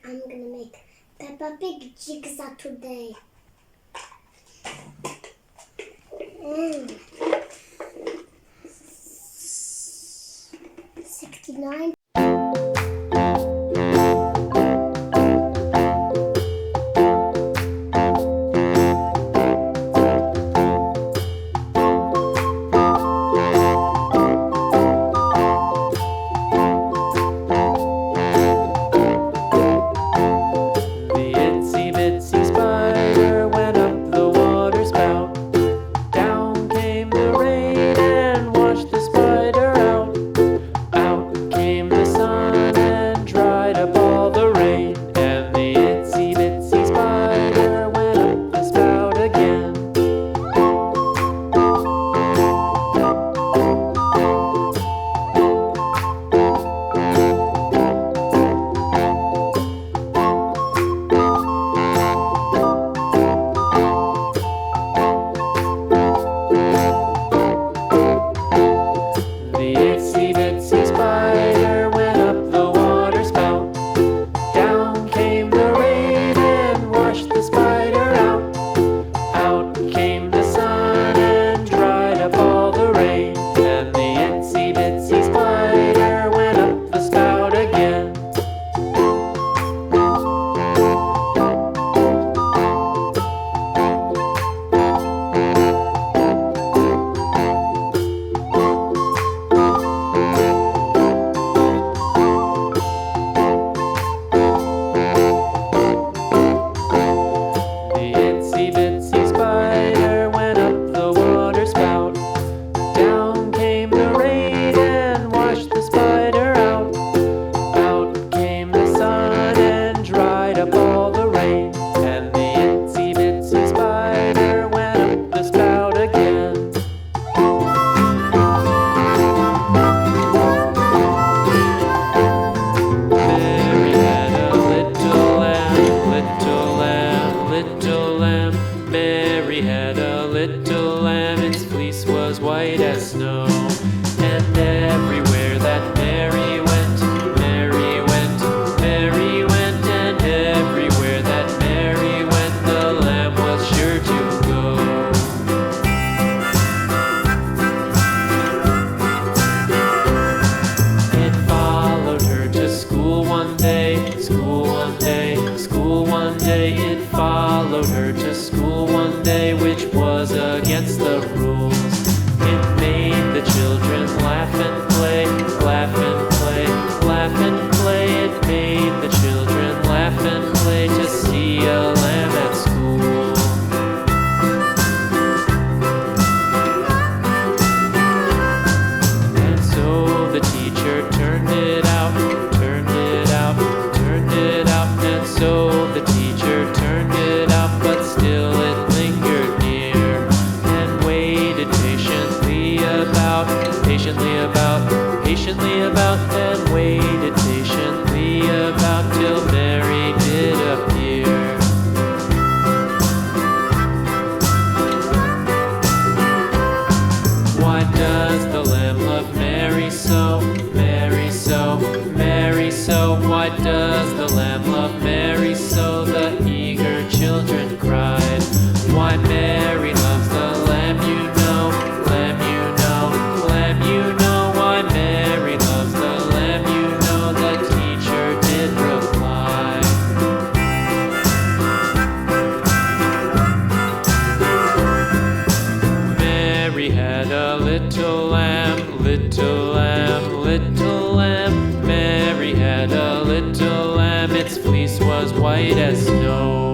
I'm gonna make Peppa Pig Jigsaw today. 69. Mary had a little lamb, its fleece was white as snow. And everywhere that Mary went, Mary went, Mary went. And everywhere that Mary went, the lamb was sure to go. It followed her to school one day, school one day, school one day. It followed her to school one day, which was against the rules. It made the children laugh and play, laugh and play, laugh and play. It made the children laugh and play to see a lamb at school. And so the teacher turned it out, turned it out, turned it out. And so the teacher turned it out, but still it lingered near and waited patiently about, patiently about, and waited patiently about till Mary did appear. Why does the lamb love Mary so, Mary so, Mary so? Why does the lamb love Mary so? The eager children cried. Why Mary loves the lamb, you know, lamb, you know, lamb, you know. Why Mary loves the lamb, you know, the teacher did reply. Mary had a little lamb, little lamb, little lamb. Mary had a little lamb, its fleece was white as snow.